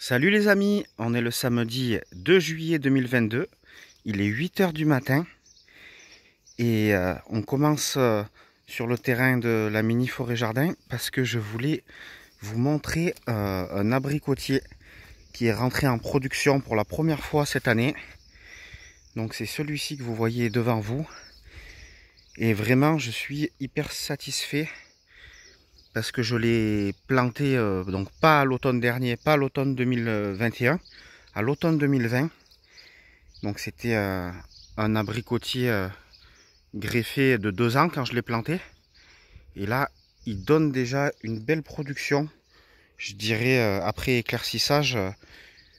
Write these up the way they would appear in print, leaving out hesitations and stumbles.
Salut les amis, on est le samedi 2 juillet 2022, il est 8 heures du matin et on commence sur le terrain de la mini forêt jardin parce que je voulais vous montrer un abricotier qui est rentré en production pour la première fois cette année. Donc c'est celui-ci que vous voyez devant vous et vraiment je suis hyper satisfait parce que je l'ai planté donc pas à l'automne dernier, pas à l'automne 2021, à l'automne 2020. Donc c'était un abricotier greffé de 2 ans quand je l'ai planté. Et là, il donne déjà une belle production. Je dirais après éclaircissage,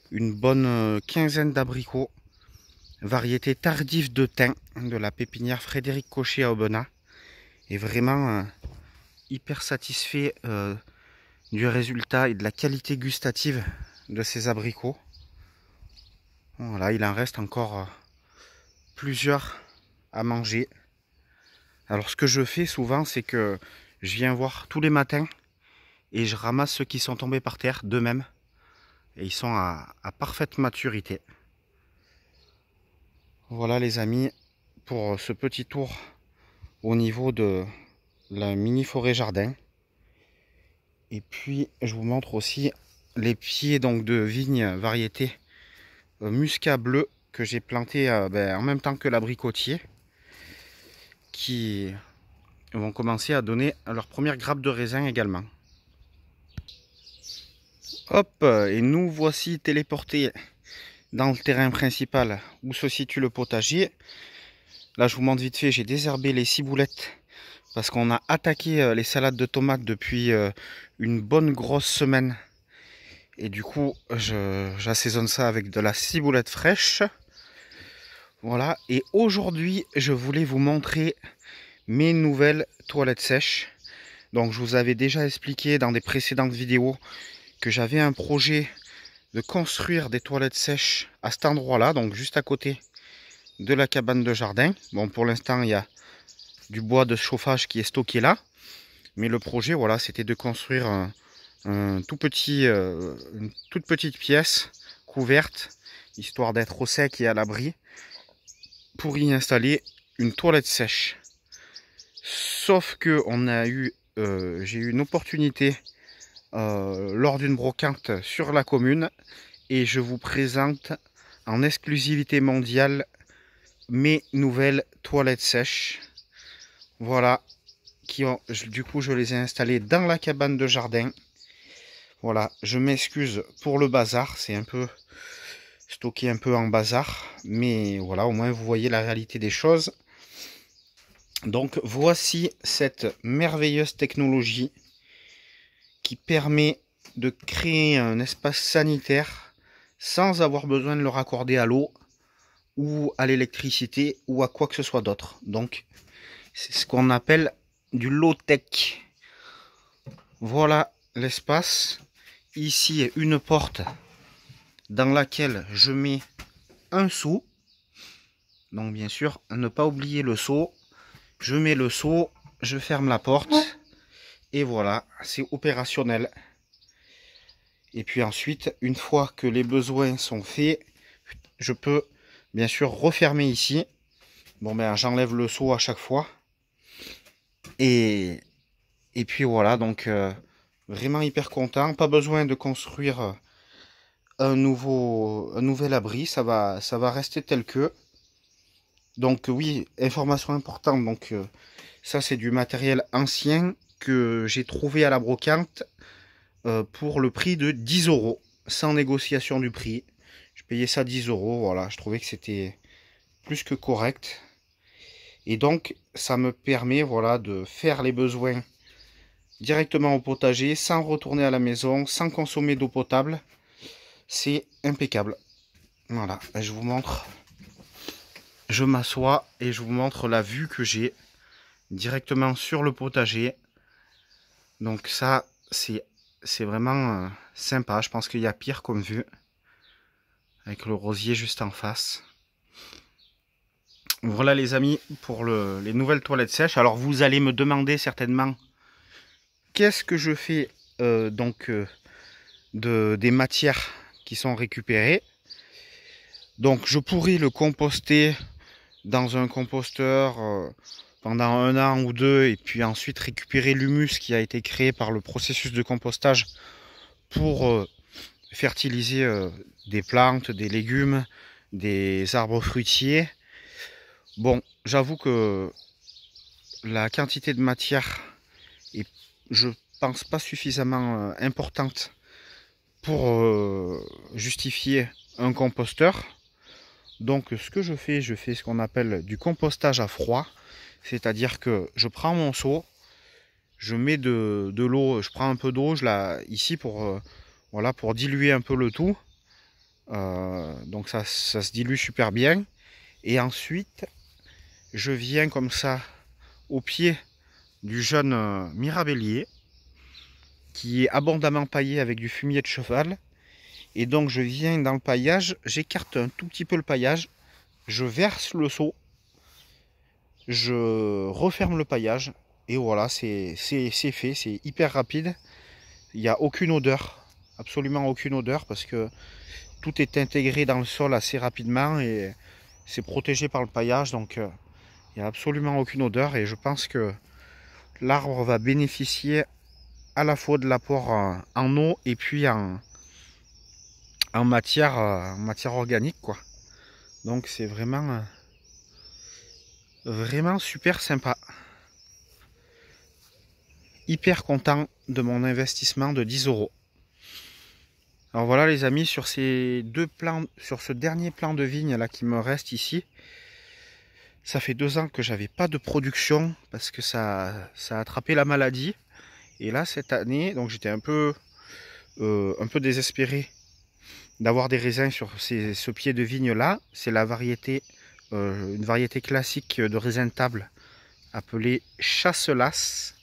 une bonne quinzaine d'abricots. Variété tardive de thym de la pépinière Frédéric Cochet à Aubenas. Et vraiment hyper satisfait du résultat et de la qualité gustative de ces abricots. Voilà, il en reste encore plusieurs à manger. Alors ce que je fais souvent, c'est que je viens voir tous les matins et je ramasse ceux qui sont tombés par terre d'eux-mêmes. Et ils sont à parfaite maturité. Voilà les amis, pour ce petit tour au niveau de la mini forêt jardin. Et puis je vous montre aussi les pieds donc de vigne variété muscat bleu que j'ai planté en même temps que l'abricotier, qui vont commencer à donner leur première grappe de raisin également. Hop, et nous voici téléportés dans le terrain principal où se situe le potager. Là je vous montre vite fait, j'ai désherbé les ciboulettes parce qu'on a attaqué les salades de tomates depuis une bonne grosse semaine. Et du coup j'assaisonne ça avec de la ciboulette fraîche. Voilà, et aujourd'hui je voulais vous montrer mes nouvelles toilettes sèches. Donc je vous avais déjà expliqué dans des précédentes vidéos que j'avais un projet de construire des toilettes sèches à cet endroit-là, donc juste à côté de la cabane de jardin. Bon, pour l'instant, il y a du bois de chauffage qui est stocké là, mais le projet, voilà, c'était de construire une toute petite pièce couverte, histoire d'être au sec et à l'abri, pour y installer une toilette sèche. Sauf que j'ai eu une opportunité lors d'une brocante sur la commune et je vous présente en exclusivité mondiale mes nouvelles toilettes sèches. Voilà, du coup je les ai installées dans la cabane de jardin. Voilà, je m'excuse pour le bazar, c'est un peu stocké un peu en bazar, mais voilà, au moins vous voyez la réalité des choses. Donc voici cette merveilleuse technologie qui permet de créer un espace sanitaire sans avoir besoin de le raccorder à l'eau ou à l'électricité ou à quoi que ce soit d'autre. Donc c'est ce qu'on appelle du low-tech. Voilà l'espace. Ici est une porte dans laquelle je mets un seau. Donc bien sûr, ne pas oublier le seau. Je mets le seau, je ferme la porte. Et voilà, c'est opérationnel. Et puis ensuite, une fois que les besoins sont faits, je peux bien sûr refermer ici. Bon ben j'enlève le seau à chaque fois. Et puis voilà, donc vraiment hyper content. Pas besoin de construire un nouvel abri, ça va rester tel que. Donc oui, information importante, donc ça c'est du matériel ancien que j'ai trouvé à la brocante pour le prix de 10 €, sans négociation du prix. Je payais ça 10 €, voilà, je trouvais que c'était plus que correct. Et donc ça me permet, voilà, de faire les besoins directement au potager, sans retourner à la maison, sans consommer d'eau potable. C'est impeccable. Voilà, je vous montre. Je m'assois et je vous montre la vue que j'ai directement sur le potager. Donc ça, c'est vraiment sympa. Je pense qu'il y a pire comme vue. Avec le rosier juste en face. Voilà les amis pour les nouvelles toilettes sèches. Alors vous allez me demander certainement qu'est-ce que je fais des matières qui sont récupérés. Donc je pourrais le composter dans un composteur pendant 1 an ou 2 et puis ensuite récupérer l'humus qui a été créé par le processus de compostage pour fertiliser des plantes, des légumes, des arbres fruitiers. Bon, j'avoue que la quantité de matière est, je pense, pas suffisamment importante pour justifier un composteur. Donc ce que je fais ce qu'on appelle du compostage à froid, c'est-à-dire que je prends mon seau, je mets de l'eau, je prends un peu d'eau ici pour, voilà, pour diluer un peu le tout. Donc ça se dilue super bien. Et ensuite, je viens comme ça au pied du jeune mirabellier qui est abondamment paillé avec du fumier de cheval. Et donc je viens dans le paillage, j'écarte un tout petit peu le paillage, je verse le seau, je referme le paillage et voilà, c'est fait, c'est hyper rapide. Il n'y a aucune odeur, absolument aucune odeur parce que tout est intégré dans le sol assez rapidement et c'est protégé par le paillage, donc il n'y a absolument aucune odeur et je pense que l'arbre va bénéficier à la fois de l'apport en eau et puis en matière organique, quoi. Donc c'est vraiment super sympa. Hyper content de mon investissement de 10 €. Alors voilà les amis, sur ces sur ce dernier plan de vigne là qui me reste ici, ça fait 2 ans que j'avais pas de production parce que ça a attrapé la maladie. Et là cette année, donc j'étais un peu désespéré d'avoir des raisins sur ce pied de vigne là. C'est la variété, une variété classique de raisin de table appelée Chasselas.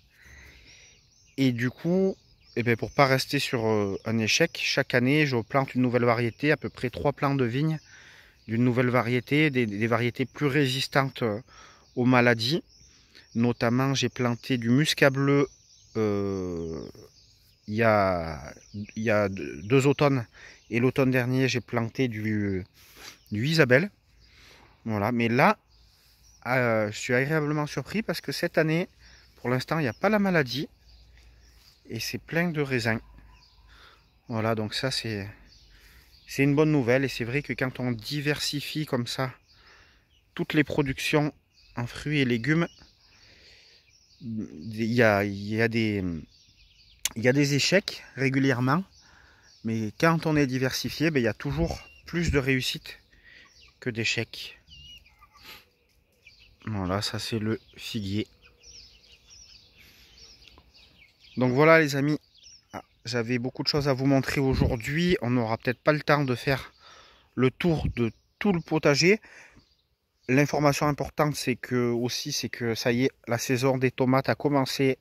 Et du coup, eh bien, pour pas rester sur un échec, chaque année je plante une nouvelle variété, à peu près 3 plants de vigne d'une nouvelle variété, des variétés plus résistantes aux maladies. Notamment j'ai planté du muscat bleu il y a 2 automnes, et l'automne dernier j'ai planté du Isabelle. Voilà, mais là je suis agréablement surpris parce que cette année, pour l'instant, il n'y a pas la maladie et c'est plein de raisins. Voilà, donc ça c'est une bonne nouvelle. Et c'est vrai que quand on diversifie comme ça toutes les productions en fruits et légumes, il y a des échecs régulièrement, mais quand on est diversifié, ben, il y a toujours plus de réussite que d'échecs. Voilà, ça c'est le figuier. Donc voilà les amis, j'avais beaucoup de choses à vous montrer aujourd'hui. On n'aura peut-être pas le temps de faire le tour de tout le potager. L'information importante c'est que ça y est, la saison des tomates a commencé.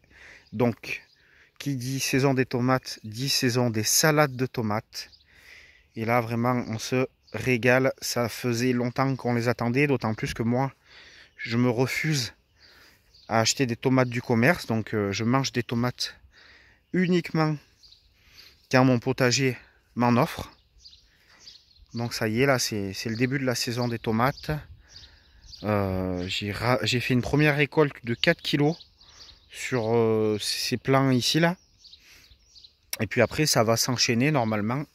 Donc qui dit saison des tomates dit saison des salades de tomates. Et là vraiment on se régale. Ça faisait longtemps qu'on les attendait, d'autant plus que moi je me refuse à acheter des tomates du commerce. Donc je mange des tomates uniquement quand mon potager m'en offre. Donc ça y est, là c'est le début de la saison des tomates. J'ai fait une première récolte de 4 kg sur ces plants ici là. Et puis après ça va s'enchaîner normalement.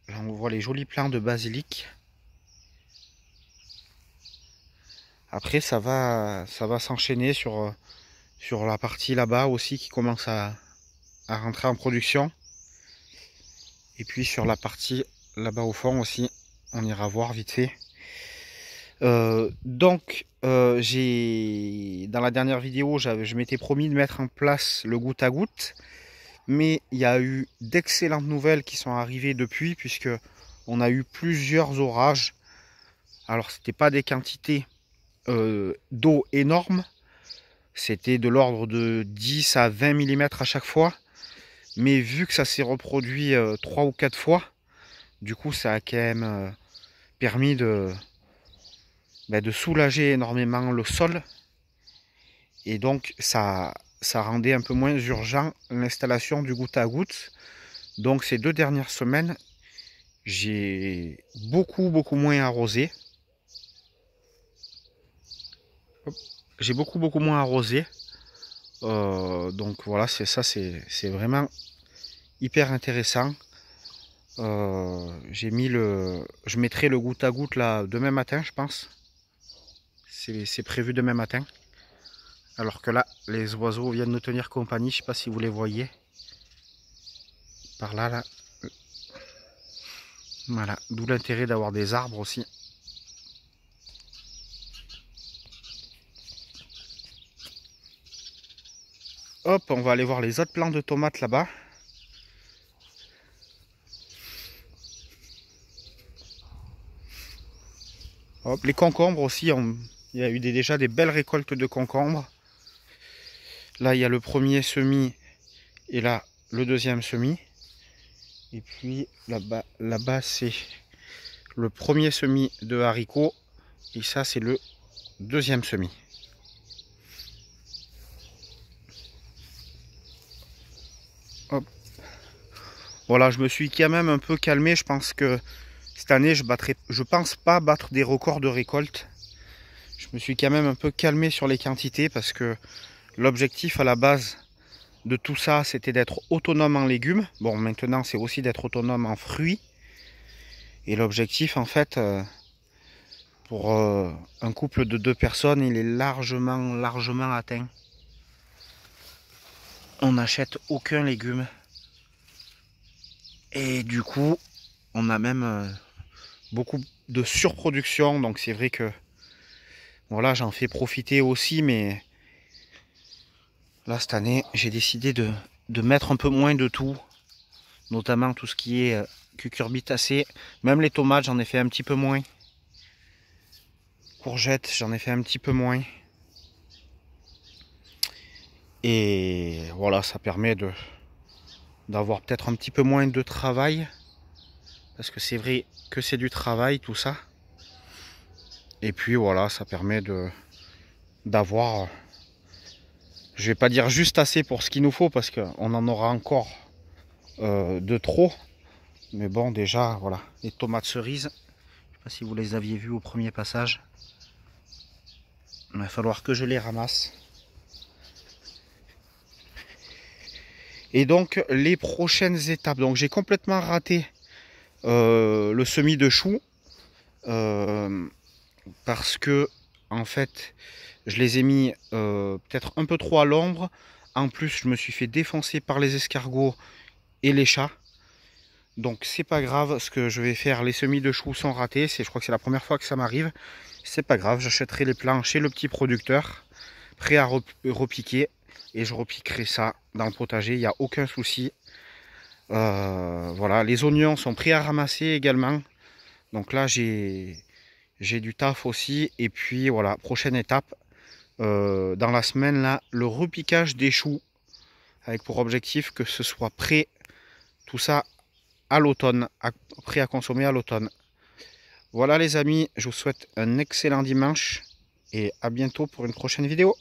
Là on voit les jolis plants de basilic. Après ça va s'enchaîner sur la partie là-bas aussi qui commence à rentrer en production. Et puis sur la partie là-bas au fond aussi, on ira voir vite fait. Donc dans la dernière vidéo, je m'étais promis de mettre en place le goutte à goutte, mais il y a eu d'excellentes nouvelles qui sont arrivées depuis, puisque on a eu plusieurs orages. Alors c'était pas des quantités d'eau énormes, c'était de l'ordre de 10 à 20 mm à chaque fois, mais vu que ça s'est reproduit 3 ou 4 fois, du coup ça a quand même permis de soulager énormément le sol, et donc ça rendait un peu moins urgent l'installation du goutte à goutte. Donc ces 2 dernières semaines, j'ai beaucoup moins arrosé. J'ai beaucoup moins arrosé. Donc voilà, c'est vraiment hyper intéressant. Je mettrai le goutte à goutte là demain matin, je pense. C'est prévu demain matin. Alors que là, les oiseaux viennent nous tenir compagnie. Je sais pas si vous les voyez. Par là, là. Voilà, d'où l'intérêt d'avoir des arbres aussi. Hop, on va aller voir les autres plants de tomates là-bas. Hop, les concombres aussi, il y a eu déjà des belles récoltes de concombres. Là, il y a le premier semis et là, le deuxième semis. Et puis là-bas, c'est le premier semis de haricots. Et ça, c'est le deuxième semis. Hop. Voilà, je me suis quand même un peu calmé. Je pense que cette année, je pense pas battre des records de récolte. Je me suis quand même un peu calmé sur les quantités parce que l'objectif à la base de tout ça, c'était d'être autonome en légumes. Bon, maintenant, c'est aussi d'être autonome en fruits. Et l'objectif, en fait, pour un couple de 2 personnes, il est largement atteint. On n'achète aucun légume. Et du coup, on a même beaucoup de surproduction. Donc c'est vrai que voilà, j'en fais profiter aussi, mais là cette année, j'ai décidé de mettre un peu moins de tout, notamment tout ce qui est cucurbitacées. Même les tomates, j'en ai fait un petit peu moins. Courgettes, j'en ai fait un petit peu moins. Et voilà, ça permet d'avoir peut-être un petit peu moins de travail. Parce que c'est vrai que c'est du travail tout ça. Et puis voilà, ça permet d'avoir, je vais pas dire juste assez pour ce qu'il nous faut, parce qu'on en aura encore de trop. Mais bon, déjà, voilà, les tomates cerises. Je sais pas si vous les aviez vues au premier passage. Il va falloir que je les ramasse. Et donc, les prochaines étapes. Donc, j'ai complètement raté le semis de choux. Parce que, en fait, je les ai mis peut-être un peu trop à l'ombre. En plus, je me suis fait défoncer par les escargots et les chats. Donc, c'est pas grave. Ce que je vais faire, les semis de choux sont ratés. Je crois que c'est la première fois que ça m'arrive. C'est pas grave. J'achèterai les plants chez le petit producteur, prêt à repiquer. Et je repiquerai ça dans le potager. Il n'y a aucun souci. Voilà. Les oignons sont prêts à ramasser également. Donc là, j'ai du taf aussi. Et puis, voilà. Prochaine étape. Dans la semaine là, le repiquage des choux avec pour objectif que ce soit prêt, tout ça à l'automne, prêt à consommer à l'automne. Voilà les amis, je vous souhaite un excellent dimanche et à bientôt pour une prochaine vidéo.